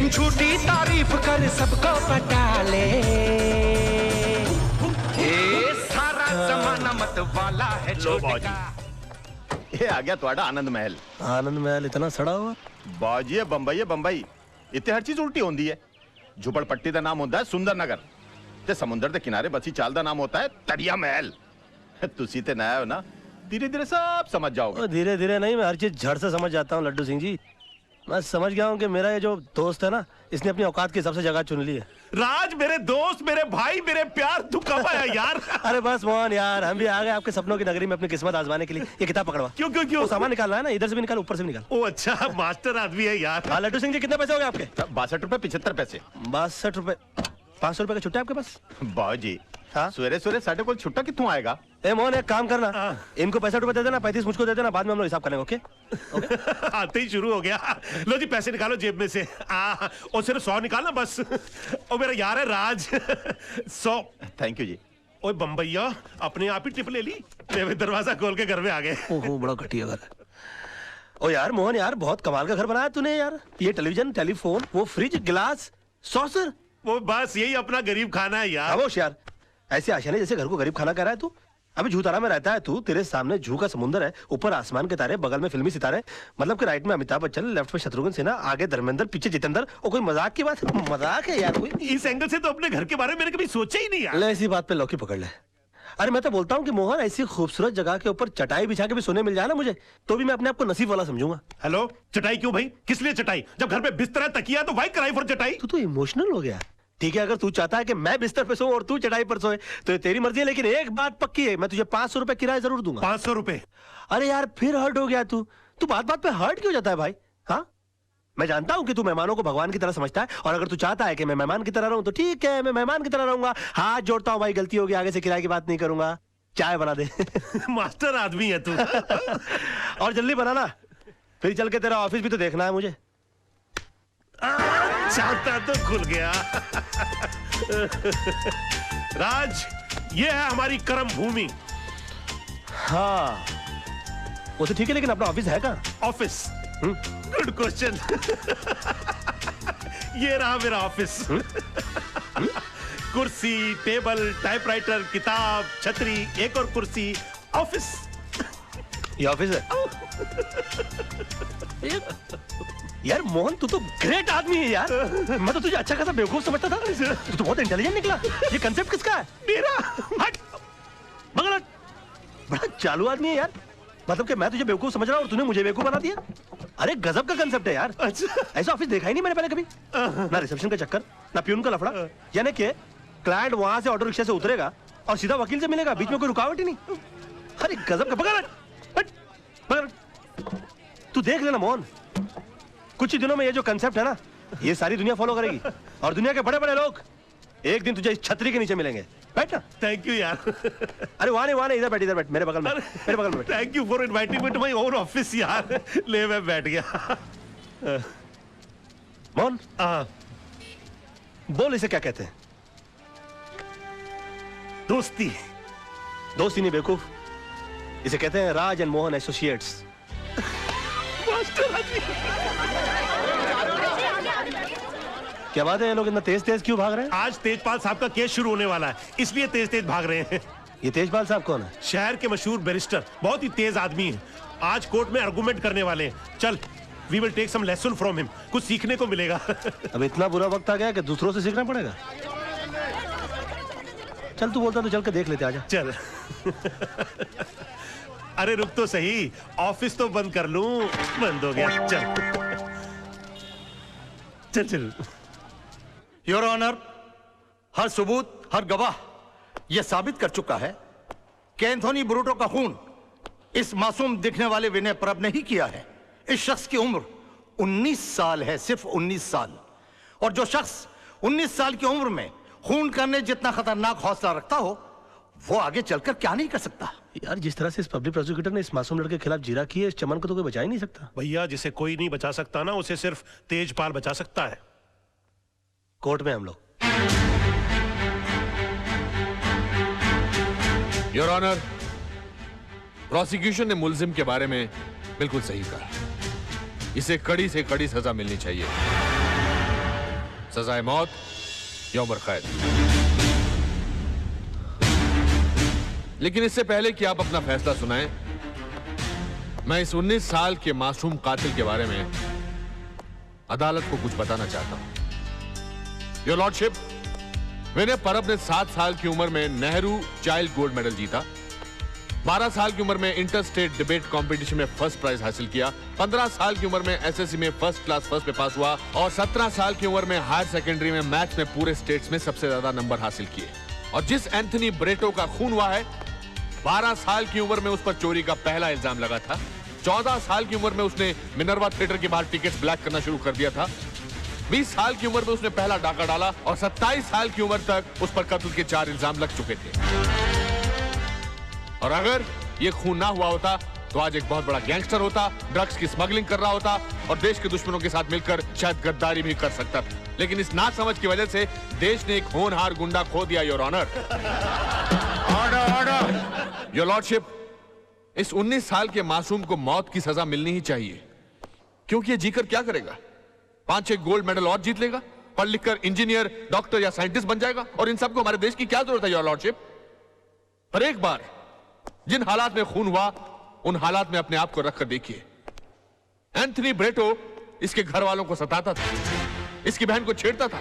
झूठी तारीफ कर सबको पटा ले। ये सारा जमाना मत वाला है छोटा। ये आ गया तुम्हारा आनंद महल। आनंद महल इतना सड़ा हुआ? बाजी है बंबई, बंबई इतने हर चीज उल्टी होती है। झुपड़पट्टी का नाम होता है सुंदर नगर ते समुद्र के किनारे बसी चाल का नाम होता है तरिया महल। तुसी ते नया हो ना, धीरे धीरे सब समझ जाओगे। धीरे धीरे नहीं, मैं हर चीज झड़ से समझ जाता हूँ लड्डू सिंह जी। मैं समझ गया हूँ कि मेरा ये जो दोस्त है ना, इसने अपनी औकात के हिसाब से जगह चुन ली है। राज मेरे दोस्त, मेरे भाई, मेरे प्यार, तू कब आया यार? अरे बस मोहन यार, हम भी आ गए आपके सपनों की नगरी में अपनी किस्मत आजमाने के लिए। ये किताब पकड़वा। क्यों क्यों क्यों? सामान निकालना है ना, इधर से भी निकाल ऊपर से भी निकाल। ओ अच्छा, मास्टर आदमी है यार। हाँ लड्डू सिंह जी, कितने पैसे हो गए आपके? 62 रुपए 75 पैसे। 62 रुपए। 500 रुपए का छुट्टा आपके पास? बाजी हाँ? सवेरे सवेरे साढ़े को छुट्टा कितों आएगा? ए मोहन एक काम करना, इनको 65 रुपए दे देना, 35 मुझको दे देना, बाद में हम लोग हिसाब करेंगे। ओके? आते ही शुरू हो गया। लो जी पैसे निकालो जेब में से। और सिर्फ 100 निकालना बस। और मेरा यार है राज। 100। थैंक यू जी। ओए बम्बैया, अपने आप ही टिप ले ली। मैं दरवाजा खोल के घर में आ गए। ओहो बड़ा घटिया घर है। ओ यार मोहन यार, बहुत कमाल का घर बनाया तूने यार। ये टेलीविजन, टेलीफोन, वो फ्रिज, गिलास, सॉसर। वो बस यही अपना गरीब खाना है यार। खामोश यार, ऐसे आशाने जैसे घर को गरीब खाना कह रहा है तू। अभी झूतारा में रहता है तू, तेरे सामने झू का समुंदर है, ऊपर आसमान के तारे, बगल में फिल्मी सितारे। मतलब कि राइट में अमिताभ बच्चन, लेफ्ट में शत्रुघ्न सिन्हा, आगे धर्मेंद्र, पीछे जितेंद्र। और कोई मजाक की बात है? मजाक है यार कोई? इस एंगल से तो अपने घर के बारे में मैंने कभी सोचा ही नहीं यार। ले इसी बात पे लौकी पकड़ ले। अरे मैं तो बोलता हूँ कि मोहन, ऐसी खूबसूरत जगह के ऊपर चटाई बिछा के भी सोने मिल जाए ना मुझे, तो भी मैं अपने आप को नसीब वाला समझूंगा। हेलो, चटाई क्यों भाई? किस लिए चटाई? जब घर पे बिस्तर है, तकिया, तो भाई किराए पर चटाई। तू तो इमोशनल हो गया। ठीक है, अगर तू चाहता है कि मैं बिस्तर पे सोऊं और तू चटाई पर सोए तो ये तेरी मर्जी है, लेकिन एक बात पक्की है, मैं तुझे 500 रुपए किराया जरूर दूंगा। 500 रुपए? अरे यार फिर हर्ट हो गया तू। तू बात बात पे हर्ट क्यों जाता है भाई? हाँ, मैं जानता हूं कि तू मेहमानों को भगवान की तरह समझता है, और अगर तू चाहता है कि मैं मेहमान की तरह रहूं तो ठीक है, मैं मेहमान की तरह रहूंगा। हाथ जोड़ता हूं भाई, गलती होगी, आगे से किराए की बात नहीं करूंगा। चाय बना दे। मास्टर आदमी है तू। और जल्दी बनाना, फिर चल के तेरा ऑफिस भी तो देखना है मुझे। चाहता तो खुल गया। राज, ये है हमारी कर्म भूमि। हाँ वो तो ठीक है, लेकिन अपना ऑफिस है कहाँ? ऑफिस? Good question. ये रहा मेरा ऑफिस। कुर्सी, टेबल, टाइपराइटर, किताब, छतरी, एक और कुर्सी, ऑफिस। ये ऑफिस है? यार मोहन, तू तो ग्रेट आदमी है यार। मैं तो तुझे अच्छा खासा बेवकूफ समझता था, तू तो बहुत इंटेलिजेंट निकला। ये कंसेप्ट किसका है? मेरा। हट, बगल। बड़ा चालू आदमी है यार। मतलब कि मैं तुझे बेवकूफ समझ रहा हूँ और तूने मुझे बेवकूफ बना दिया। अरे गजब का कंसेप्ट है यार। अच्छा, ऐसा ऑफिस देखा ही नहीं मैंने पहले कभी। ना रिसेप्शन का चक्कर, ना प्यून का लफड़ा। यानी कि क्लाइंट वहां से ऑटो रिक्शा से उतरेगा और सीधा वकील से मिलेगा, बीच में कोई रुकावट ही नहीं। अरे गजब का। बगल। तू देख लेना मोहन, कुछ ही दिनों में ये जो कंसेप्ट है ना, ये सारी दुनिया फॉलो करेगी, और दुनिया के बड़े बड़े लोग एक दिन तुझे इस छतरी के नीचे मिलेंगे। बैठ ना। थैंक यू यार। अरे वहां नहीं, इधर बैठ, मेरे बगल में, मेरे बगल में। Thank you for inviting me to my own office यार। ले मैं बैठ गया। मोहन बोल, इसे क्या कहते हैं? दोस्ती। दोस्ती नहीं बेवकूफ, इसे कहते हैं राज एंड मोहन एसोसिएट्स। क्या बात है, ये लोग इतना तेज तेज क्यों भाग रहे हैं? आज तेजपाल साहब का केस शुरू होने वाला है, इसलिए तेज तेज भाग रहे हैं। ये तेजपाल साहब कौन है? शहर के मशहूर बैरिस्टर, बहुत ही तेज आदमी है। आज कोर्ट में आर्गुमेंट करने वाले हैं। चल, we will take some lesson from him, कुछ सीखने को मिलेगा। अब इतना बुरा वक्त आ गया कि दूसरों से सीखना पड़ेगा। चल तू बोलता तो चल के देख लेते, आजा। चल। अरे रुक तो सही, ऑफिस तो बंद कर लूं। बंद हो गया। चल। योर ऑनर, हर सबूत, हर गवाह यह साबित कर चुका है कि एंथोनी ब्रूटो का खून इस मासूम दिखने वाले विनय परब ने ही किया है। इस शख्स की उम्र 19 साल है, सिर्फ 19 साल। और जो शख्स 19 साल की उम्र में खून करने जितना खतरनाक हौसला रखता हो, वो आगे चलकर क्या नहीं कर सकता। यार जिस तरह से इस पब्लिक प्रोसिक्यूटर ने इस मासूम लड़के के खिलाफ जीरा की है, इस चमन को तो कोई बचा ही नहीं सकता। भैया, जिसे कोई नहीं बचा सकता ना, उसे सिर्फ तेजपाल बचा सकता है। कोर्ट में हम लोग। योर ऑनर, प्रोसिक्यूशन ने मुल्जिम के बारे में बिल्कुल सही कहा। इसे कड़ी से कड़ी सजा मिलनी चाहिए। सजाए मौत या उम्र कैद। लेकिन इससे पहले कि आप अपना फैसला सुनाएं, मैं इस 19 साल के मासूम कातिल के बारे में अदालत को कुछ बताना चाहता हूं। योर लॉर्डशिप, विनय परब ने 7 साल की उम्र में नेहरू चाइल्ड गोल्ड मेडल जीता, 12 साल की उम्र में इंटर स्टेट डिबेट कंपटीशन में फर्स्ट प्राइज हासिल किया, 15 साल की उम्र में एसएससी में फर्स्ट क्लास फर्स्ट पे पास हुआ और 17 साल की उम्र में हायर सेकेंडरी में मैथ्स में पूरे स्टेट्स में सबसे ज्यादा नंबर हासिल किए। और जिस एंथनी ब्रेटो का खून हुआ है, 12 साल की उम्र में उस पर चोरी का पहला इल्जाम लगा था, 14 साल की उम्र में उसने मिनर्वा थिएटर के बाहर टिकट्स ब्लैक करना शुरू कर दिया था, 20 साल की उम्र में उसने पहला डाका डाला और 27 साल की उम्र तक उस पर कत्ल के 4 इल्जाम लग चुके थे। और अगर ये खून ना हुआ होता तो आज एक बहुत बड़ा गैंगस्टर होता, ड्रग्स की स्मगलिंग कर रहा होता और देश के दुश्मनों के साथ मिलकर शायद गद्दारी भी कर सकता था। लेकिन इस नासमझ की वजह से देश ने एक होनहार गुंडा खो दिया। Your honour, order order. Your lordship, इस 19 साल के मासूम को मौत की सजा मिलनी ही चाहिए, क्योंकि ये जीकर क्या करेगा? 5-6 गोल्ड मेडल और जीत लेगा, पढ़ लिखकर इंजीनियर, डॉक्टर या साइंटिस्ट बन जाएगा और इन सबको हमारे देश की क्या जरूरत है? योर लॉर्डशिप, पर एक बार जिन हालात में खून हुआ उन हालात में अपने आप को रखकर देखिए। एंथनी ब्रेटो इसके घर वालों को सताता था, इसकी बहन को छेड़ता था,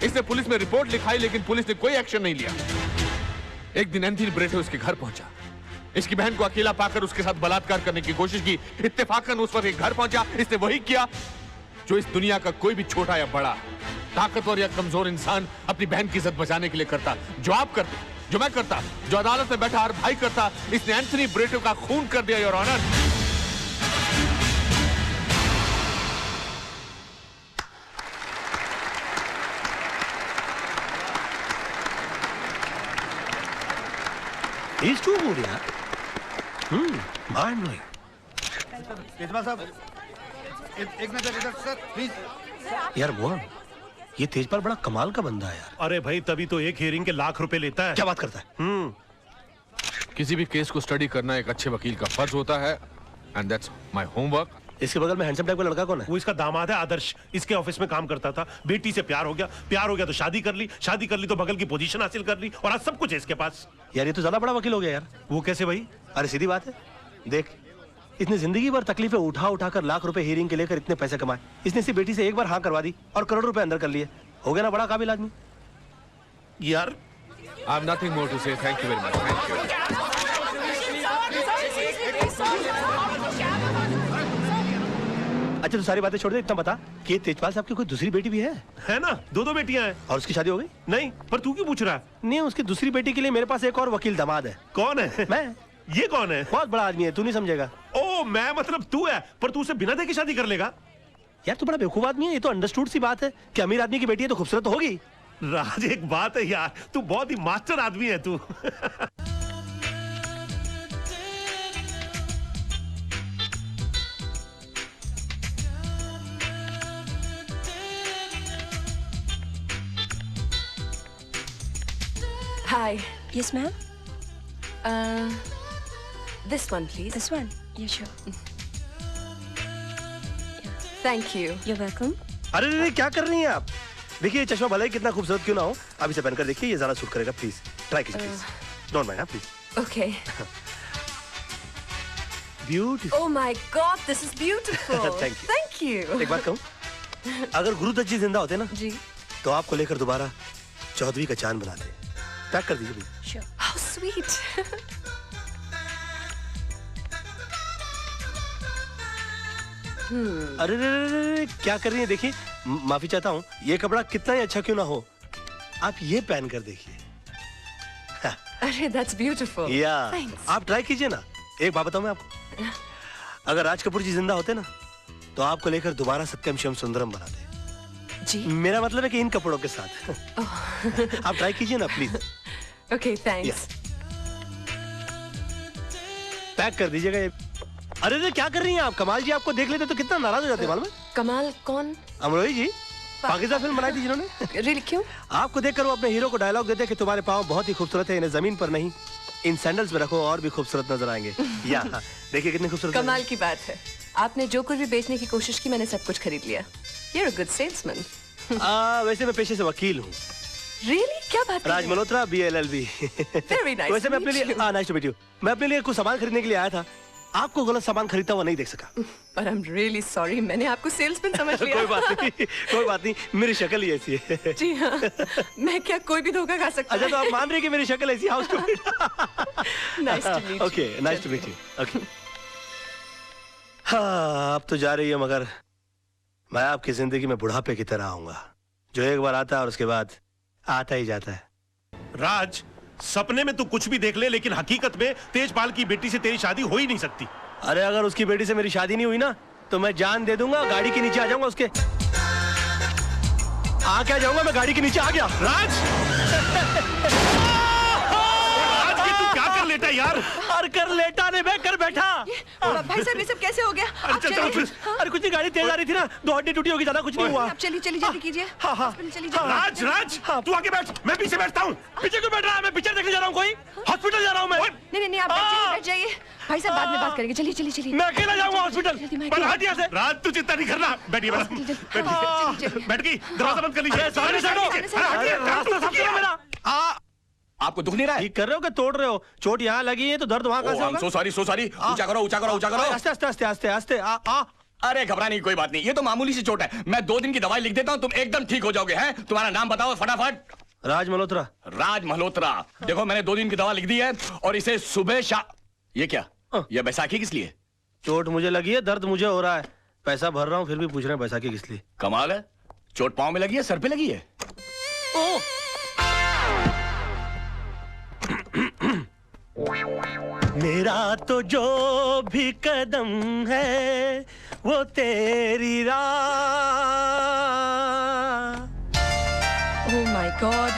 इसने पुलिस में रिपोर्ट लिखाई लेकिन पुलिस ने कोई एक्शन नहीं लिया। एक दिन एंथनी ब्रेटो इसके घर पहुंचा, इसकी बहन को अकेला पाकर उसके साथ बलात्कार करने की कोशिश की। इत्तेफाकन उस वक्त घर पहुंचा, इसने वही किया जो इस दुनिया का कोई भी छोटा या बड़ा, ताकतवर या कमजोर इंसान अपनी बहन की इज्जत बचाने के लिए करता। जो आप करते, जो मैं करता, जो अदालत में बैठा हर भाई करता, इसने एंथनी ब्रेटो का खून कर दिया। Your honour, He's too good, यार। mind blowing। केजरीवाल साहब, एक नजर इधर सर प्लीज। यार मोहन, ये तेजपाल बड़ा कमाल का बंदा है यार। अरे भाई, तभी तो एक हियरिंग के लाख रुपए लेता है। क्या बात करता है? किसी भी केस को स्टडी करना एक अच्छे वकील का फर्ज होता है, एंड दैट्स माय होमवर्क। इसके बगल में हैंडसम टाइप का लड़का कौन है? वो इसका दामाद है आदर्श, इसके ऑफिस में काम करता था, बेटी से प्यार हो गया तो शादी कर ली, शादी कर ली तो बगल की पोजीशन हासिल कर ली और आज सब कुछ है इसके पास। यार ये तो ज्यादा बड़ा वकील हो गया यार। वो कैसे भाई? अरे सीधी बात है, देख, इसने जिंदगी भर तकलीफें उठा उठा कर लाख रुपए हियरिंग के लेकर इतने पैसे कमाए। इसने इसी बेटी से एक बार हाँ करवा दी और करोड़ रुपए अंदर कर लिए। हो गया ना बड़ा काबिल आदमी यार। I have nothing more to say, thank you very much, thank you. अच्छा तो सारी बातें छोड़ दे, इतना बता कि तेजपाल साहब की कोई दूसरी बेटी भी है ना? 2 बेटियां हैं। और उसकी शादी हो गई? नहीं, पर तू क्यों पूछ रहा है? नहीं, उसकी दूसरी बेटी के लिए मेरे पास एक और वकील दामाद है। कौन है? मैं। ये कौन है? बहुत बड़ा आदमी है, तू नहीं समझेगा। ओ, मैं मतलब तू है, पर तू उसे बिना देखे शादी कर लेगा? यार तू बड़ा बेवकूफ आदमी है, ये तो अंडरस्टूड सी बात है कि अमीर आदमी की बेटी है तो खूबसूरत तो होगी। राज, एक बात है यार, तू बहुत ही मास्टर आदमी है तू। Hi. Yes, ma'am. This one, please. This one. Yeah, sure. Thank you. You're welcome. अरे नहीं, क्या कर रही हैं आप? देखिए ये चश्मा भले ही कितना खूबसूरत क्यों ना हो, आप इसे पहनकर देखिए, ये ज्यादा सूट करेगा। प्लीज ट्राई कीजिए, please don't mind, please. Okay. Beautiful. Oh my God, this is beautiful. Thank you. Thank you. एक बात कहूँ, अगर गुरुदत्त जी जिंदा होते ना जी। तो आपको लेकर दोबारा चौधरी का चांद बनाते। पैक कर दीजिए प्लीज। Sure. How sweet. अरे रे रे रे रे, क्या कर रही हैं? देखिए, माफी चाहता हूँ, ये कपड़ा कितना ही अच्छा क्यों ना हो, आप ये पहन कर देखिए। अरे, that's beautiful. या Thanks. आप ट्राई कीजिए ना। एक बात बताऊं मैं आपको, अगर राज कपूर जी जिंदा होते ना तो आपको लेकर दोबारा सत्यम शिवम सुंदरम बनाते। जी। मेरा मतलब है कि इन कपड़ों के साथ। आप ट्राई कीजिए ना प्लीज। Okay, thanks. पैक कर दीजिएगा ये। अरे रे, क्या कर रही हैं आप? कमाल जी आपको देख लेते तो कितना नाराज हो जाते मालूम है? कमाल कौन? अमरोही जी, पाकिस्तान फिल्म बनाई थी जिन्होंने। Really, क्यों? आपको देखकर वो अपने हीरो को डायलॉग देते कि तुम्हारे पाँव बहुत ही खूबसूरत है, इन्हें जमीन पर नहीं इन सैंडल्स में रखो और भी खूबसूरत नजर आएंगे। या देखिए कितने खूबसूरत। कमाल की बात है, आपने जो कुछ भी बेचने की कोशिश की मैंने सब कुछ खरीद लिया। You're a good salesman. वैसे मैं पेशे से वकील हूँ। Really? क्या बात कर राज रहे हैं? मल्होत्रा, BLLB। Very nice वैसे to मैं अपने meet लिए you. Nice to meet you. मैं अपने लिए कुछ सामान खरीदने के लिए आया था। आपको गलत सामान खरीदता हुआ नहीं देख सका। But I'm really sorry, मैंने आपको सेल्समैन समझ लिया। कोई बात नहीं, कोई बात नहीं, मेरी शक्ल ही ऐसी है। जी हाँ, मैं क्या कोई भी धोखा खा सकता अच्छा, तो है? आप मान रहे हैं कि मेरी शक्ल ऐसी? How stupid. Nice to meet you. Okay, nice to meet you. Okay. हाँ, अब तो जा रही है, मगर मैं आपकी जिंदगी में बुढ़ापे की तरह आऊंगा, जो एक बार आता है और उसके बाद आता ही जाता है। राज, सपने में तू कुछ भी देख ले, लेकिन हकीकत में तेजपाल की बेटी से तेरी शादी हो ही नहीं सकती। अरे अगर उसकी बेटी से मेरी शादी नहीं हुई ना, तो मैं जान दे दूंगा, गाड़ी के नीचे आ जाऊंगा उसके। आ क्या जाऊंगा मैं, गाड़ी के नीचे आ गया। राज! राज, ये तू क्या कर लेटा यार? और कर लेटा ने मैं कर बैठा। भाई साहब, ये सब कैसे हो गया? आप चल, चलिए। चल, हाँ, अरे कुछ नहीं, गाड़ी तेज आ रही थी ना, दो हड्डी टूटी होगी, ज्यादा कुछ नहीं हुआ। आप चलिए चलिए, जल्दी कीजिए। हाँ, हाँ। हॉस्पिटल चलिए जल्दी। राज, राज, तू आगे बैठ, मैं पीछे बैठता हूँ। पीछे क्यों बैठ रहा है? मैं पिक्चर देखने जा रहा हूँ, कोई हॉस्पिटल जा रहा हूँ मैं। नहीं, आप बैठ जाइए। भाई साहब, बाद में बात करेंगे। चलिए चलिए चलिए। मैं अकेला जाऊंगा हॉस्पिटल। जल्दी, मैं पर अकेला- हट यहाँ से। राज, तू चिंता नहीं करना। बैठिए मैडम, चलिए, बैठिए। बैठ गई, दरवाजा बंद कर लीजिए। अरे, सामने से हटो। सामने से हटो। अरे, रास्ता साफ करो मेरा। आपको दुख नहीं रहा है? ठीक कर रहे हो कि तोड़ रहे हो? चोट यहाँ लगी है तो दर्द वहाँ कैसे होगा? So sorry. ऊंचा करो, ऊंचा करो, ऊंचा करो। आस्ते आस्ते आस्ते आस्ते आस्ते आ। अरे घबराने की कोई बात नहीं, ये तो मामूली सी चोट है। मैं 2 दिन की दवाई लिख देता हूँ, तुम एकदम ठीक हो जाओगे। हैं? तुम्हारा नाम बताओ फटाफट। राज मल्होत्रा। राज मल्होत्रा। देखो, मैंने 2 दिन की दवा लिख दी है, और इसे सुबह ये क्या? ये बैसाखी किस लिए? चोट मुझे लगी है, दर्द मुझे हो रहा है, पैसा भर रहा हूँ, फिर भी पूछ रहे हैं बैसाखी किस लिए। कमाल है, चोट पाँव में लगी है, सर पे लगी है? मेरा तो जो भी कदम है वो तेरी राह। Oh my God.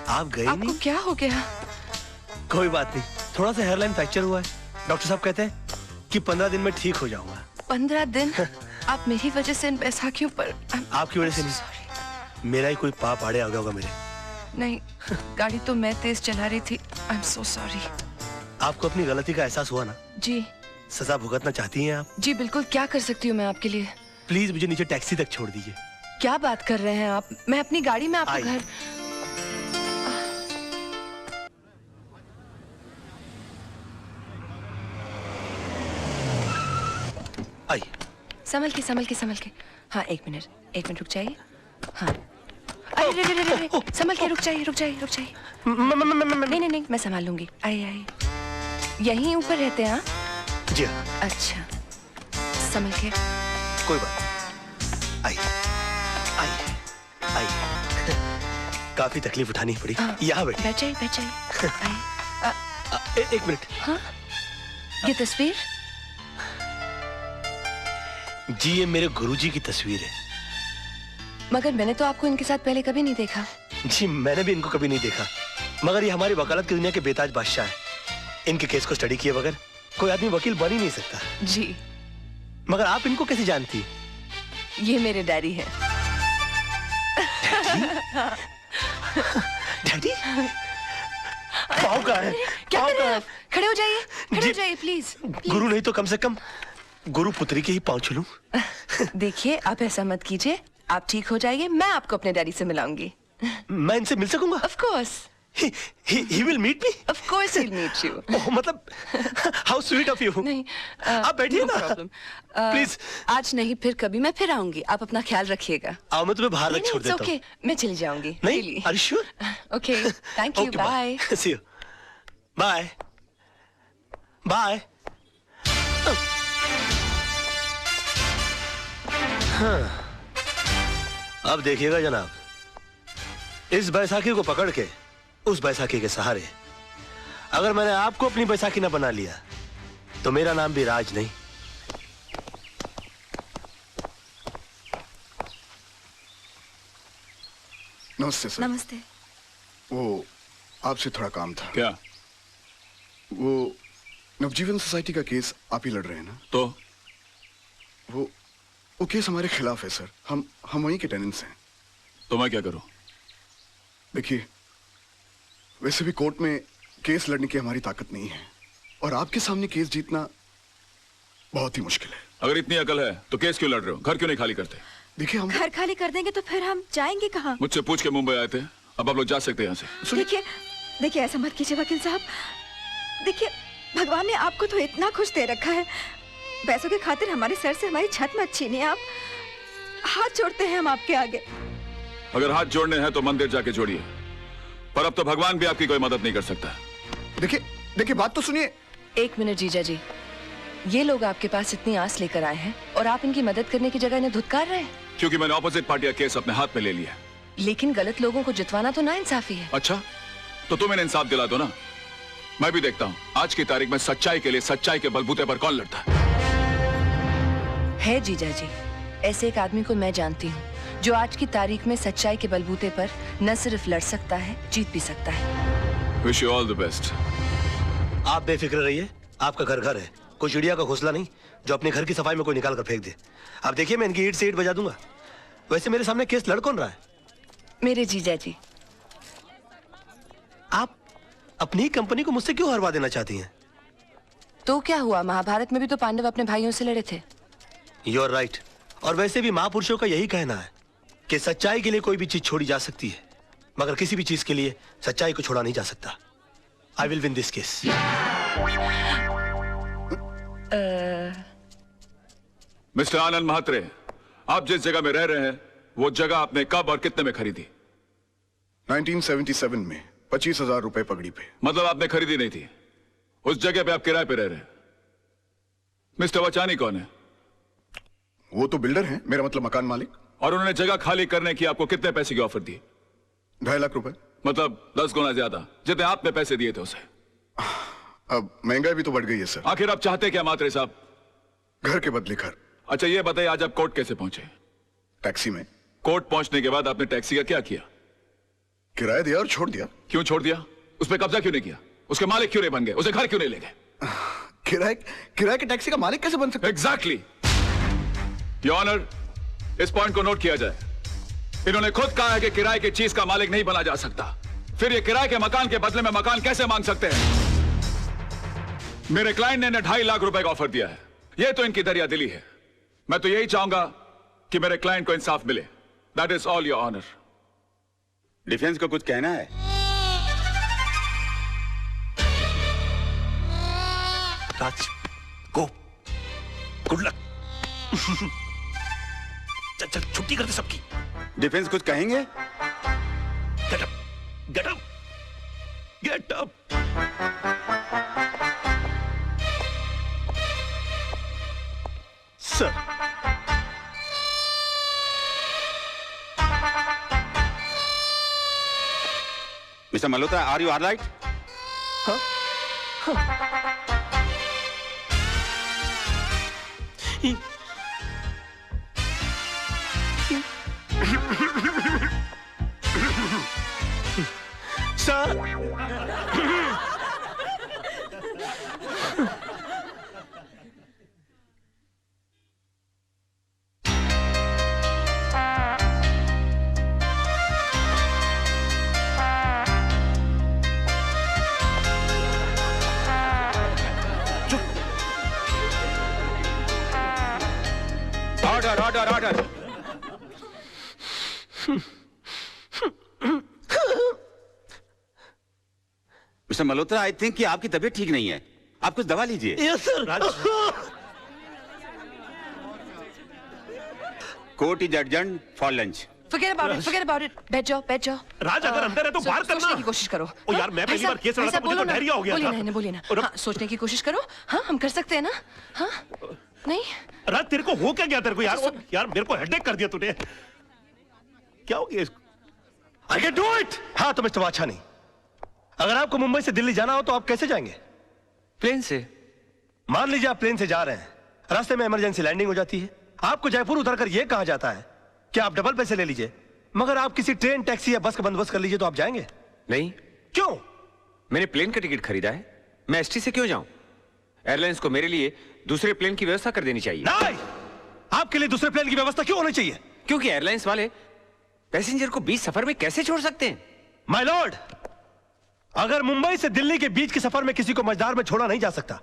आप गए आपको नहीं? क्या हो गया? कोई बात नहीं, थोड़ा सा हेयरलाइन फ्रैक्चर हुआ है। डॉक्टर साहब कहते हैं कि 15 दिन में ठीक हो जाऊंगा। 15 दिन? आप मेरी वजह से इन बैसाखियों पर आपकी वजह से नहीं, Sorry. मेरा ही कोई पाप आड़े आ गया होगा मेरे। नहीं, गाड़ी तो मैं तेज चला रही थी। I am so sorry. आपको अपनी गलती का एहसास हुआ ना? जी सजा भुगतना चाहती हैं आप? जी बिल्कुल। क्या कर सकती हूँ मैं आपके लिए? प्लीज मुझे नीचे टैक्सी तक छोड़ दीजिए। क्या बात कर रहे हैं आप? मैं अपनी गाड़ी में आपको आइए। घर। आइए। संभल के। हाँ, एक मिनट रुक जाइए। हाँ, अरे संभल के रुक जाइए। नहीं, मैं संभाल लूंगी। आइए। यहीं ऊपर रहते हैं? हाँ, जी हाँ, अच्छा, संभल के। कोई बात नहीं। आइए। काफी तकलीफ उठानी पड़ी। हाँ, यहाँ बैठिए। बैठ जाइए। आइए। एक मिनट। हाँ, ये तस्वीर? जी, ये मेरे गुरुजी की तस्वीर है। मगर मैंने तो आपको इनके साथ पहले कभी नहीं देखा। जी, मैंने भी इनको कभी नहीं देखा, मगर ये हमारी वकालत की दुनिया के बेताज बादशाह है। इनके केस को स्टडी किए बगैर कोई आदमी वकील बन ही नहीं सकता। जी, मगर आप इनको कैसे जानती हैं? ये मेरे डैडी है। डैडी? पाँव कहाँ है? क्या पाँव कर रहे कहाँ हैं है? आप? खड़े हो जाइए, जी। प्लीज। गुरु नहीं तो कम से कम गुरु पुत्री के ही पाँव छूलूं। देखिए, आप ऐसा मत कीजिए। आप ठीक हो जाइए, मैं आपको अपने डैडी से मिलाऊंगी। मैं इनसे मिल सकूंगा? Of course. He will meet me? Of course he'll meet you. ओह, मतलब how sweet of you. नहीं, आप बैठिए no ना। problem. Please. आज नहीं, फिर कभी मैं फिर आऊंगी। आप अपना ख्याल रखिएगा। आओ, मैं तुम्हें बाहर नहीं, रख छोड़ it's देता हूँ। okay. मैं चली जाऊंगी। नहीं, Really. are you sure? Okay, thank you. Okay, Bye. See you. Bye. Bye. हाँ। अब देखिएगा जनाब, इस बैसाखी को पकड़ के उस बैसाखी के सहारे अगर मैंने आपको अपनी बैसाखी ना बना लिया तो मेरा नाम भी राज नहीं। नमस्ते सर। नमस्ते। वो आपसे थोड़ा काम था। क्या? वो नवजीवन सोसाइटी का केस आप ही लड़ रहे हैं ना? तो वो केस हमारे खिलाफ है सर। हम वहीं के टेनेंट्स हैं। तो मैं क्या करूं? देखिए, वैसे भी कोर्ट में केस लड़ने की हमारी ताकत नहीं है, और आपके सामने केस जीतना बहुत ही मुश्किल है। अगर इतनी अकल है तो केस क्यों लड़ रहे हो? घर क्यों नहीं खाली करते? देखिए हम घर खाली कर देंगे तो फिर हम जाएंगे कहाँ? मुझसे पूछ के मुंबई आए थे, अब आप लोग जा सकते हैं यहाँ से। देखिए ऐसा मत कीजिए वकील साहब। देखिए भगवान ने आपको तो इतना खुश दे रखा है, पैसों के खातिर हमारे सर से हमारी छत मत छीनिए आप। हाथ जोड़ते हैं हम आपके आगे। अगर हाथ जोड़ने हैं तो मंदिर जाके जोड़िए, पर अब तो भगवान भी आपकी कोई मदद नहीं कर सकता। देखिए बात तो सुनिए। एक मिनट जीजा जी, ये लोग आपके पास इतनी आस लेकर आए हैं और आप इनकी मदद करने की जगह इन्हें धुतकार रहे हैं। क्योंकि मैंने ऑपोजिट पार्टी का केस अपने हाथ में ले लिया। लेकिन गलत लोगों को जितवाना तो नाइंसाफी है। अच्छा, तो तुम इन्हें इंसाफ दिला दो ना। मैं भी देखता हूँ आज की तारीख में सच्चाई के लिए सच्चाई के बलबूते पर कौन लड़ता है। जीजा जी, ऐसे एक आदमी को मैं जानती हूँ जो आज की तारीख में सच्चाई के बलबूते पर न सिर्फ लड़ सकता है, जीत भी सकता है। Wish you all the best. आप बेफिक्र रहिए, आपका घर घर है, कोई चिड़िया का घोंसला नहीं जो अपने घर की सफाई में कोई निकाल कर फेंक दे। आप देखिए मैं इनकी ईंट से ईंट बजा दूंगा। वैसे मेरे सामने केस लड़ कौन रहा है? मेरे जीजा जी। आप अपनी कंपनी को मुझसे क्यों हरवा देना चाहती हैं? तो क्या हुआ, महाभारत में भी तो पांडव अपने भाइयों से लड़े थे। You are right. और वैसे भी महापुरुषों का यही कहना है कि सच्चाई के लिए कोई भी चीज छोड़ी जा सकती है, मगर किसी भी चीज के लिए सच्चाई को छोड़ा नहीं जा सकता। I will win this case. Mister Anand Mhatre, आप जिस जगह में रह रहे हैं वो जगह आपने कब और कितने में खरीदी? 1977 में 25,000 रुपए पगड़ी पे। मतलब आपने खरीदी नहीं थी, उस जगह पे आप किराए पे रह रहे हैं। मिस्टर वचानी कौन है? वो तो बिल्डर हैं, मेरा मतलब मकान मालिक। और उन्होंने जगह खाली करने की आपको कितने पैसे की ऑफर दी? 2.5 लाख रुपए। मतलब 10 गुना ज्यादा जितने आपने पैसे दिए थे उसे। अब महंगाई भी तो बढ़ गई है सर। आखिर आप चाहते क्या म्हात्रे साहब? घर के बदले घर। अच्छा ये बताइए, आज आप कोर्ट कैसे पहुंचे? टैक्सी में। कोर्ट पहुंचने के बाद आपने टैक्सी का क्या किया? किराया दिया और छोड़ दिया। क्यों छोड़ दिया? उस पर कब्जा क्यों नहीं किया? उसके मालिक क्यों नहीं बन गए? उसे घर क्यों नहीं ले गए? किराए के टैक्सी का मालिक कैसे बन सकता? एग्जैक्टली योर ऑनर, इस पॉइंट को नोट किया जाए। इन्होंने खुद कहा है कि किराए की चीज का मालिक नहीं बना जा सकता, फिर ये किराए के मकान के बदले में मकान कैसे मांग सकते हैं? मेरे क्लाइंट ने 2.5 लाख रुपए का ऑफर दिया है। ये तो इनकी दरिया दिली है। मैं तो यही चाहूंगा कि मेरे क्लाइंट को इंसाफ मिले। That is all your honour. Defence को कुछ कहना है? Raj, go, good luck. चल चल छुट्टी कर दे सबकी। डिफेंस कुछ कहेंगे? Get up, get up, get up. Sir, mister Malhotra, are you alright? हाँ? Sir, order order order. Mister Malhotra, I think कि आपकी तबीयत ठीक नहीं है, आप कुछ दवा लीजिए। Yes sir. Court is adjourned for lunch. Forget about it. बैठ जाओ, बैठ जाओ। राज, अगर अंदर है तो बाहर करना। सोचने की कोशिश करो। ओ यार, मैं पहली बार केस लड़ा था, मुझे तो डायरिया हो गया था। बोलिए ना। हाँ, सोचने की कोशिश करो। हाँ, हम कर सकते हैं ना? हाँ, नहीं? राज, तेरे को हो क्या गया? तेरे को यार मेरे को हेडेक कर दिया तूने। क्या हो गया इसको? I can do it! हाँ तो मिस्टर वाछानी, अगर आपको मुंबई से दिल्ली जाना हो तो आप कैसे जाएंगे? प्लेन से। मान लीजिए आप प्लेन से जा रहे हैं, रास्ते में इमरजेंसी लैंडिंग हो जाती है, आपको जयपुर उतरकर यह कहा जाता है कि आप डबल पैसे ले लीजिए, मगर आप किसी ट्रेन, टैक्सी या बस का बंदोबस्त कर लीजिए, तो आप जाएंगे? नहीं। क्यों? मैंने प्लेन का टिकट खरीदा है, मैं एसटी से क्यों जाऊं? एयरलाइंस को मेरे लिए दूसरे प्लेन की व्यवस्था कर देनी चाहिए। नहीं! आपके लिए दूसरे प्लेन की व्यवस्था क्यों होनी चाहिए? क्योंकि एयरलाइंस वाले पैसेंजर को बीच सफर में कैसे छोड़ सकते हैं? माय लॉर्ड, अगर मुंबई से दिल्ली के बीच के सफर में किसी को मझधार में छोड़ा नहीं जा सकता,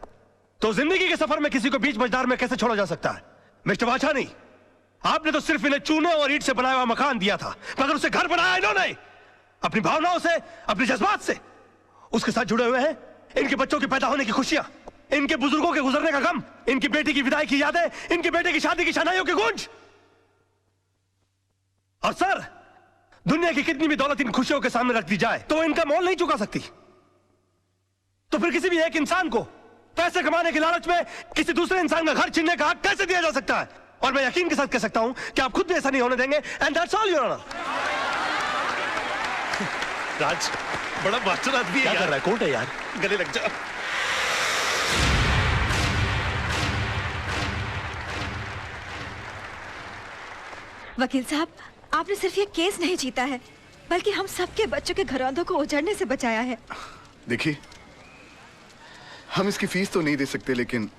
तो जिंदगी के सफर में किसी को बीच मझधार में कैसे छोड़ा जा सकता है? मिस्टर वाछानी, आपने तो सिर्फ इन्हें चूने और ईंट से बनाया हुआ मकान दिया था, मगर उसे घर बनाया इन्होंने अपनी भावनाओं से, अपने जज्बात से। उसके साथ जुड़े हुए हैं इनके बच्चों के पैदा होने की खुशियां, इनके बुजुर्गों के गुजरने का गम, इनकी बेटी की विदाई की यादें, इनके बेटे की शादी की शनाइयों की गूंज। और सर, दुनिया की कितनी भी दौलत इन खुशियों के सामने रख दी जाए तो इनका मोल नहीं चुका सकती। तो फिर किसी भी एक इंसान को पैसे कमाने के लालच में किसी दूसरे इंसान का घर छीनने का हक कैसे दिया जा सकता है? और मैं यकीन के साथ कह सकता हूं कि आप खुद भी ऐसा नहीं होने देंगे। And that's all your honour. Raj बड़ा मास्टर आदमी है। क्या कर रहा है? कोर्ट है यार, गले लग जा। वकील साहब, आपने सिर्फ ये केस नहीं जीता है, बल्कि हम सबके बच्चों के घरौंदों को उजड़ने से बचाया है। देखिए, हम इसकी फीस तो नहीं दे सकते, लेकिन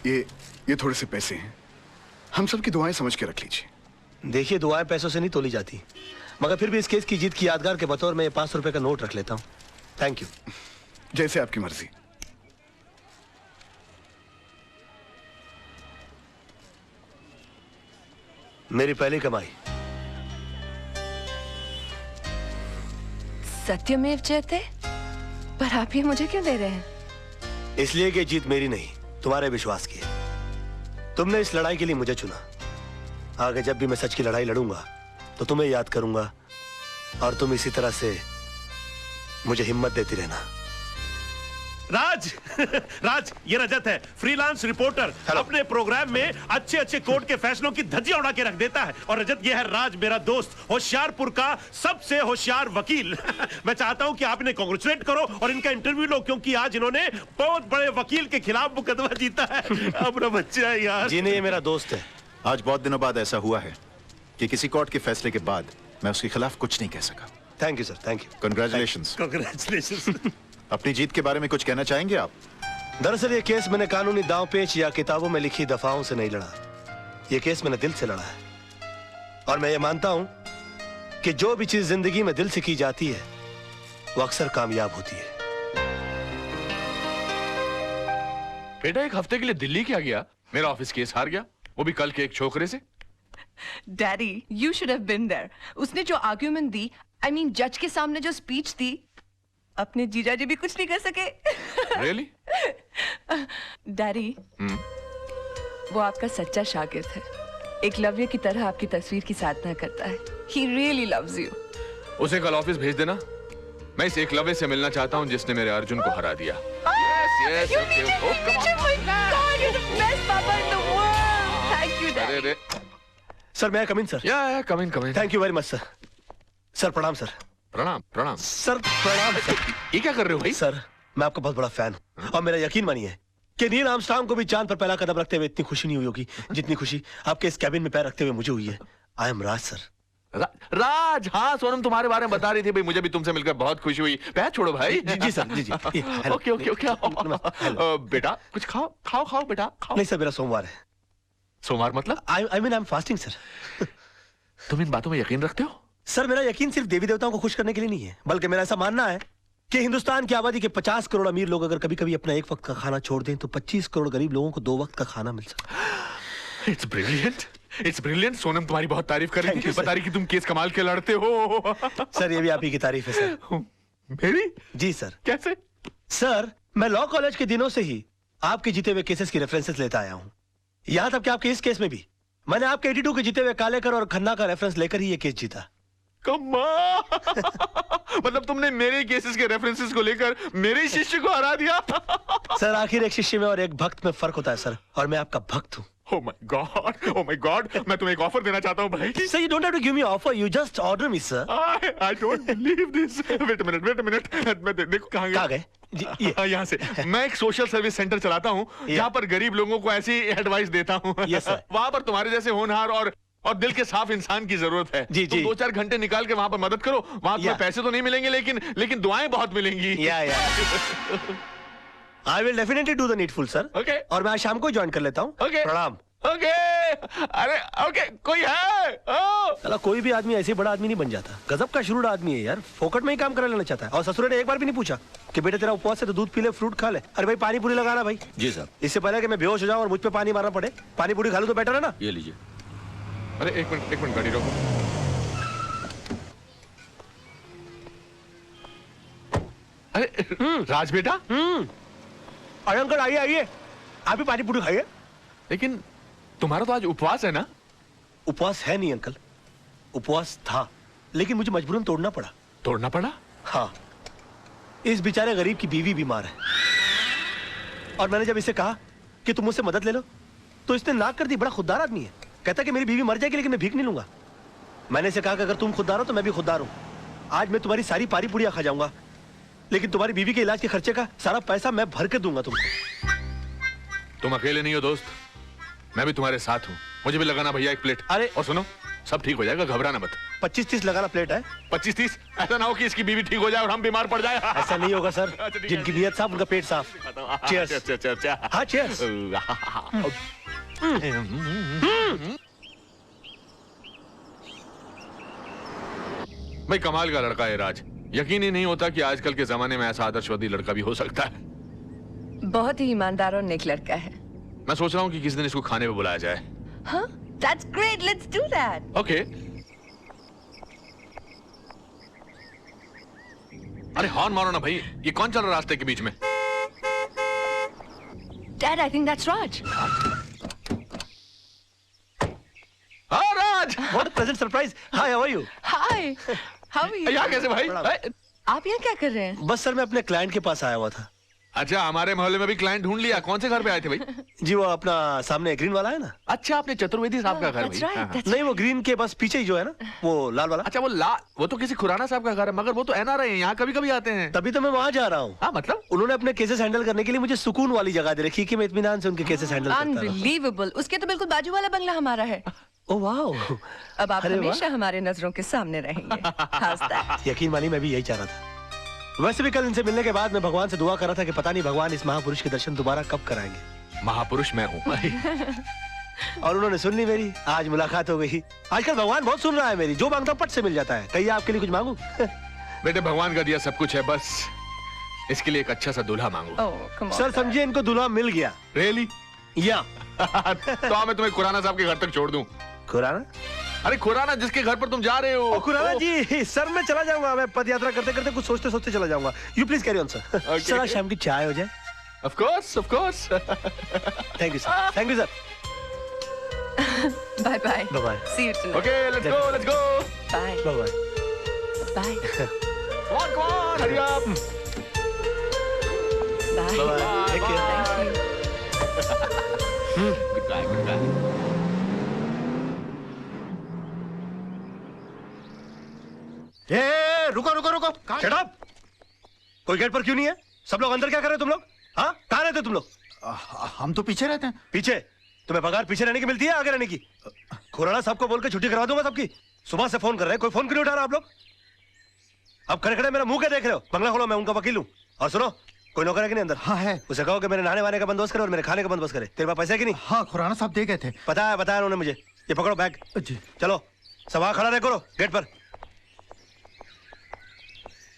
ये थोड़े से पैसे हैं, हम सबकी दुआएं समझ के रख लीजिए। देखिए, दुआएं पैसों से नहीं तोली जाती, मगर फिर भी इस केस की जीत की यादगार के बतौर में 500 रुपए का नोट रख लेता हूँ। Thank you. जैसे आपकी मर्जी। मेरी पहली कमाई। सत्यमेव जयते, पर आप ये मुझे क्यों दे रहे हैं? इसलिए कि जीत मेरी नहीं, तुम्हारे विश्वास की है। तुमने इस लड़ाई के लिए मुझे चुना। आगे जब भी मैं सच की लड़ाई लड़ूंगा तो तुम्हें याद करूंगा, और तुम इसी तरह से मुझे हिम्मत देती रहना। राज राज, ये रजत है, फ्रीलांस रिपोर्टर। अपने प्रोग्राम में अच्छे अच्छे कोर्ट के फैसलों की धज्जियां उड़ा के रख देता है। और रजत, ये है राज, मेरा दोस्त, होशियारपुर का सबसे होशियार वकील। मैं चाहता हूं कि आप इन्हें कांग्रेचुलेट करो और इनका इंटरव्यू लो, क्योंकि आज इन्होंने बहुत बड़े वकील के खिलाफ मुकदमा जीता है। अपना बच्चा है यार। जी नहीं, ये मेरा दोस्त है। आज बहुत दिनों बाद ऐसा हुआ है कि किसी कोर्ट के फैसले के बाद मैं उसके खिलाफ कुछ नहीं कह सका। Thank you sir, thank you. Congratulations. Congratulations. अपनी जीत के बारे में कुछ कहना चाहेंगे आप? दरअसल ये केस मैंने कानूनी दांव पेच या किताबों में लिखी दफाओं से नहीं लड़ा। ये केस मैंने दिल से लड़ा है। और मैं ये मानता हूं कि जो भी चीज जिंदगी में दिल से की जाती है वो अक्सर कामयाब होती है। बेटा, एक हफ्ते के लिए दिल्ली क्या गया? मेरा ऑफिस केस हार गया, वो भी कल के एक छोकरे से। Daddy, you should have been there. उसने जो आर्ग्यूमेंट दी, I mean, जज के सामने जो स्पीच दी, अपने जीजाजी भी कुछ नहीं कर सके। Really? डैडी, वो आपका सच्चा शागिर्द है। एक लव्य की तरह आपकी तस्वीर की साधना करता है। He really loves you. उसे कल ऑफिस भेज देना। मैं इस एकलव्य से मिलना चाहता हूँ जिसने मेरे अर्जुन को हरा दिया। Yes, You need him, you need him, my God, you're the best papa in the world. Thank you, Daddy. अरे सर, मैं कम इन सर? या come in. Thank you very much sir. Sir प्रणाम sir. प्रणाम प्रणाम sir, प्रणाम sir. ये क्या कर रहे हो भाई? सर, मैं आपका बहुत बड़ा फैन हूँ, और मेरा यकीन मानिए कि नील आर्मस्ट्रांग को भी चांद पर पहला कदम रखते हुए इतनी खुशी नहीं हुई होगी जितनी खुशी आपके इस कैबिन में पैर रखते हुए मुझे हुई है। I am Raj sir. राज, हाँ सोनम तुम्हारे बारे में बता रही थी भाई, मुझे भी तुमसे मिलकर बहुत खुशी हुई। पैर छोड़ो भाई। जी सर, जी जी। Okay okay okay. बेटा कुछ खाओ खाओ खाओ बेटा खाओ। नहीं सर, मेरा सोमवार है। सोमवार मतलब? I mean I am fasting sir. तुम इन बातों में यकीन रखते हो? सर, मेरा यकीन सिर्फ देवी देवताओं को खुश करने के लिए नहीं है, बल्कि मेरा ऐसा मानना है कि हिंदुस्तान की आबादी के 50 करोड़ अमीर लोग अगर कभी कभी अपना एक वक्त का खाना छोड़ दें तो 25 करोड़ गरीब लोगों को 2 वक्त का खाना मिल सकता। It's brilliant, it's brilliant. Sonam तुम्हारी बहुत तारीफ कर रही थी, बता रही कि तुम केस कमाल के लड़ते हो। सर, ये भी आप ही की तारीफ है सर। मेरी? जी सर। कैसे? सर, मैं लॉ कॉलेज के दिनों से ही आपके जीते हुए केसेस की रेफरेंसेस लेता आया हूँ। यहाँ तक कि आपके इस केस में भी मैंने आपके 82 के जीते हुए कालेकर और खन्ना का रेफरेंस लेकर ही ये केस जीता। मतलब तुमने मेरे केसेस के रेफरेंसेस को लेकर मेरे शिष्य को हरा दिया। सर, आखिर एक शिष्य में और एक भक्त में फर्क होता है सर, और मैं आपका भक्त हूँ। Oh my God, oh my God, मैं तुम्हें एक ऑफर देना चाहता हूँ भाई। Sir, you don't have to give me offer, you just order me, sir. I don't believe this. Wait a minute. मैं देखो कहाँ गए? यहाँ से। मैं एक सोशल सर्विस सेंटर चलाता हूँ जहाँ पर गरीब लोगों को ऐसी एडवाइस देता हूँ। Yes, sir. वहाँ पर तुम्हारे जैसे होनहार और दिल के साफ इंसान की जरूरत है। जी, तुम 2-4 घंटे निकाल के वहाँ पर मदद करो। वहाँ तुम्हें पैसे तो नहीं मिलेंगे, लेकिन दुआएं बहुत मिलेंगी। I will definitely do the needful, sir. Okay. और मैं आज शाम को ज्वाइन कर लेता हूँ। Okay. प्रणाम। Okay. अरे okay, कोई है? चला, कोई भी आदमी ऐसे बड़ा आदमी नहीं बन जाता। गजब का शुरू आदमी है यार, फोकट में ही काम करा लेना चाहता है, और ससुर ने एक बार भी नहीं पूछा। कि बेटा तेरा उपवास है तो दूध पी ले, फ्रूट खा ले। अरे भाई पानी पूरी लगाना भाई। जी साहब। इससे पहले कि मैं बेहोश हो जाऊं और मुझ पे पानी मारना पड़े, पानी पूरी खा लूं तो बेटर है ना। ये लीजिए। अरे एक मिनट गाड़ी रोको। अरे राज बेटा। अरे अंकल आइए आइए, आप भी पानी पूरी खाइए। लेकिन तुम्हारा तो आज उपवास है ना? उपवास है नहीं अंकल, उपवास था, लेकिन मुझे मजबूरन तोड़ना पड़ा। तोड़ना पड़ा? हाँ, इस बेचारे गरीब की बीवी बीमार है और मैंने जब इसे कहा कि तुम मुझसे मदद ले लो तो इसने नाक कर दी। बड़ा खुददार आदमी है, कहता कि मेरी बीवी मर जाएगी लेकिन मैं भीख नहीं लूंगा। मैंने इसे कहा कि अगर तुम खुददार हो तो मैं भी खुददार हूं। आज मैं तुम्हारी सारी पारी पुड़िया खा जाऊंगा, लेकिन तुम्हारी बीवी के इलाज के खर्चे का सारा पैसा मैं भर के दूंगा तुमको। तुम अकेले नहीं हो दोस्त, मैं भी तुम्हारे साथ हूँ। मुझे भी लगाना भैया एक प्लेट। अरे और सुनो, सब ठीक हो जाएगा, घबराना मत। 25-30 लगाना प्लेट है। 25-30? ऐसा ना हो कि इसकी बीवी ठीक हो जाए और हम बीमार पड़ जाए। ऐसा नहीं होगा सर, जिनकी नीयत साफ उनका पेट साफ। चीयर्स। अच्छा। हाँ चीयर्स। भाई कमाल का लड़का है राज, यकीन ही नहीं होता कि आजकल के जमाने में ऐसा आदर्शवादी लड़का भी हो सकता है। बहुत ही ईमानदार और नेक लड़का है। मैं सोच रहा हूँ कि किसी दिन इसको खाने पे बुलाया जाए। हाँ, that's great, let's do that. Okay. अरे हॉर्न मारो ना भाई, ये कौन चल रहा है रास्ते के बीच में? Dad, I think that's Raj. हाँ राज! What a pleasant surprise. Hi, how are you? Hi, how are you? यहाँ कैसे भाई? आप यहाँ क्या कर रहे हैं? बस सर मैं अपने क्लाइंट के पास आया हुआ था। अच्छा, हमारे मोहल्ले में भी क्लाइंट ढूंढ लिया। कौन से घर पे आए थे भाई? जी वो अपना सामने ग्रीन वाला है ना। अच्छा, आपने चतुर्वेदी साहब का घर भाई? नहीं, वो ग्रीन के बस पीछे ही जो है ना, वो लाल वाला। अच्छा वो लाल, वो तो किसी खुराना साहब का घर है, मगर वो तो एनआरआई है, यहाँ कभी कभी आते हैं। तभी तो मैं वहाँ जा रहा हूँ। हाँ मतलब? उन्होंने अपने केसेस हैंडल करने के लिए मुझे सुकून वाली जगह दे रखी कि मैं इत्मीनान से उनके केसेस हैंडल करता रहूं। Unbelievable. उसके तो बिल्कुल बाजू वाला बंगला हमारा है। Oh wow. अब आप हमेशा हमारे नजरों के सामने रहेंगे। How's that? यकीन मानिए मैं भी यही चाह रहा था। वैसे भी कल इनसे मिलने के बाद मैं भगवान से दुआ कर रहा था कि पता नहीं भगवान इस महापुरुष के दर्शन दोबारा कब कराएंगे। महापुरुष मैं हूँ। और उन्होंने सुन ली मेरी, आज मुलाकात हो गई। आजकल भगवान बहुत सुन रहा है मेरी, जो मांगता हूँ पट से मिल जाता है। कहिए आपके लिए कुछ मांगू? बेटे भगवान का दिया सब कुछ है, बस इसके लिए एक अच्छा सा दूल्हा मांगू। सर समझिए इनको दूल्हा मिल गया। रियली? या तो मैं तुम्हें खुराना साहब के घर तक छोड़ दूं। खुराना? अरे खुराना जिसके घर पर तुम जा रहे हो। खुराना जी, सर मैं चला जाऊंगा, मैं पद यात्रा करते करते कुछ सोचते सोचते चला जाऊंगा। You please carry on sir. Sir आज शाम की चाय हो जाए। Of course of course. Thank you sir. Thank you sir. Bye bye. Bye bye. See you tonight. Okay, let's go, let's go. Bye. Bye bye. Bye. Come on, hurry up. Bye. Bye bye. Take care. Thank you. Good guy, good guy. रुको रुको रुको, shut up. कोई gate पर क्यों नहीं है? सब लोग अंदर क्या कर रहे हो तुम लोग? हाँ, कहाँ रहते हो तुम लोग? हम तो पीछे रहते हैं। पीछे? तुम्हें पगार पीछे रहने की मिलती है आगे रहने की? खुराना साहब को बोल के छुट्टी करवा दूंगा सबकी। सुबह से फोन कर रहे हैं, कोई फोन क्यों नहीं उठा रहा आप लोग? अब खड़े खड़े मेरा मुंह क्या देख रहे हो? बंगला खोलो, मैं उनका वकील हूँ। और सुनो, कोई नौकर है कि नहीं अंदर? हाँ है। उसे कहो कि मेरे नहाने वाने का बंदोबस्त करे और मेरे खाने का बंदोबस्त करे। तेरे पास पैसे है कि नहीं? हाँ, खुराना साहब दे गए थे। बताया उन्होंने मुझे। ये पकड़ो बैग। जी। चलो सब वहां खड़ा रहे करो गेट पर।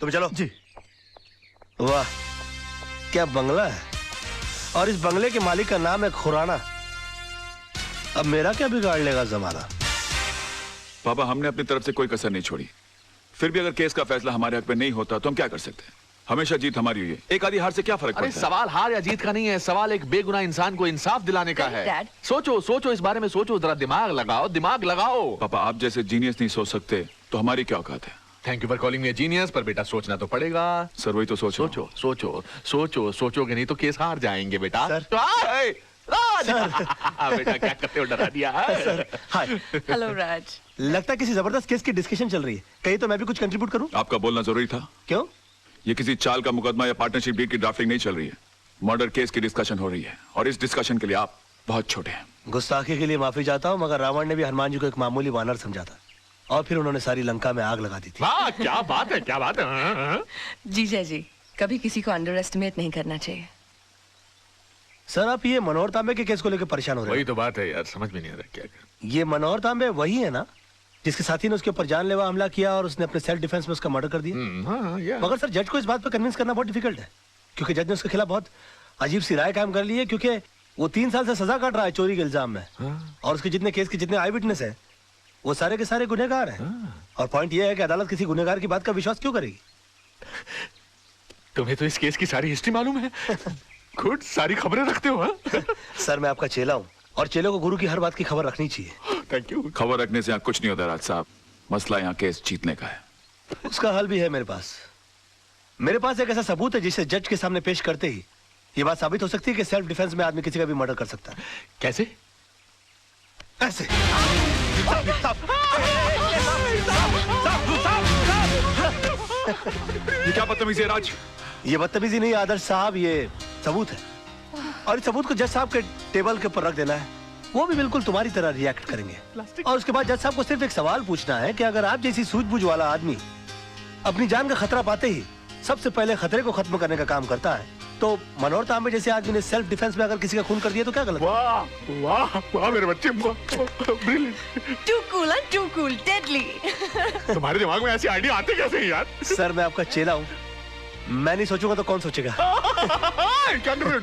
तुम चलो। जी। वाह क्या बंगला है, और इस बंगले के मालिक का नाम है खुराना। अब मेरा क्या बिगाड़ लेगा जमाना? पापा हमने अपनी तरफ से कोई कसर नहीं छोड़ी, फिर भी अगर केस का फैसला हमारे हक में नहीं होता तो हम क्या कर सकते हैं? हमेशा जीत हमारी हुई है, एक आधी हार से क्या फर्क पड़ता है? सवाल हार या जीत का नहीं है, सवाल एक बेगुनाह इंसान को इंसाफ दिलाने का है। सोचो सोचो, इस बारे में सोचो, जरा दिमाग लगाओ, दिमाग लगाओ। पापा आप जैसे जीनियस नहीं सोच सकते तो हमारी क्या औकात है? Thank you for calling me genius, पर बेटा सोचना तो पड़ेगा। सर वही तो सोचो। सोचो सोचो सोचो, सोचोगे नहीं तो केस हार जाएंगे बेटा। सर। राज बेटा क्या करते हो, डरा दिया। हाय। हेलो राज। लगता है किसी जबरदस्त केस की डिस्कशन चल रही है, कहीं तो मैं भी कुछ कंट्रीब्यूट करूं? आपका बोलना जरूरी था। क्यों? ये किसी चाल का मुकदमा या पार्टनरशिप डील की ड्राफ्टिंग नहीं चल रही है, मर्डर केस की डिस्कशन हो रही है, और इस डिस्कशन के लिए आप बहुत छोटे हैं। गुस्ताखी के लिए माफी चाहता हूँ, मगर रावण ने भी हनुमान जी को एक मामूली वानर समझा था, और फिर उन्होंने सारी लंका में आग लगा दी थी। वाह क्या बात है, क्या बात है। जीजा जी, कभी किसी को अंडर एस्टिमेट नहीं करना चाहिए। सर आप ये मनोहर तांबे के केस को लेकर परेशान हो रहे हैं? वही तो बात है यार, समझ में नहीं आ रहा क्या कर। ये मनोहर तांबे वही है ना जिसके साथी ने उसके ऊपर जानलेवा हमला किया और उसने अपने सेल्फ डिफेंस में उसका मर्डर कर दिया। मगर सर जज को इस बात पर कन्विंस करना बहुत डिफिकल्ट है, क्योंकि जज ने उसके खिलाफ बहुत अजीब सी राय कायम कर ली है, क्योंकि वो 3 साल से सजा काट रहा है चोरी के इल्जाम में। और उसके जितने केस के जितने आई विटनेस है वो सारे के सारे गुनहगार हैं। और पॉइंट ये है कि अदालत किसी गुनहगार की बात का विश्वास क्यों करेगी? तुम्हें तो इस केस की सारी हिस्ट्री मालूम है। गुड, सारी खबरें रखते हो। सर मैं आपका चेला हूँ और चेलों को गुरु की हर बात की खबर रखनी चाहिए। Thank you. खबर रखने से यहाँ कुछ नहीं होता राज साहब, मसला यहाँ केस जीतने का है। उसका हल भी है मेरे पास। मेरे पास एक ऐसा सबूत है जिसे जज के सामने पेश करते ही ये बात साबित हो सकती है कि सेल्फ डिफेंस में आदमी किसी का भी मर्डर कर सकता है। कैसे? ऐसे। ये क्या बदतमीजी है राज? ये बदतमीजी नहीं आदर्श साहब, ये सबूत है। और इस सबूत को जज साहब के टेबल के ऊपर रख देना है, वो भी बिल्कुल तुम्हारी तरह रिएक्ट करेंगे। और उसके बाद जज साहब को सिर्फ एक सवाल पूछना है कि अगर आप जैसी सूझबूझ वाला आदमी अपनी जान का खतरा पाते ही सबसे पहले खतरे को खत्म करने का काम करता है, तो मनोहर तांबे जैसे आदमी ने सेल्फ डिफेंस में अगर किसी का खून कर दिया तो क्या गलत? वाह वाह वाह मेरे बच्चे, too cool and too cool, deadly. तुम्हारे दिमाग में ऐसी आइडिया आते कैसे हैं यार? सर मैं आपका चेला हूँ, मैं नहीं सोचूंगा तो कौन सोचेगा? क्या कर रहे हो?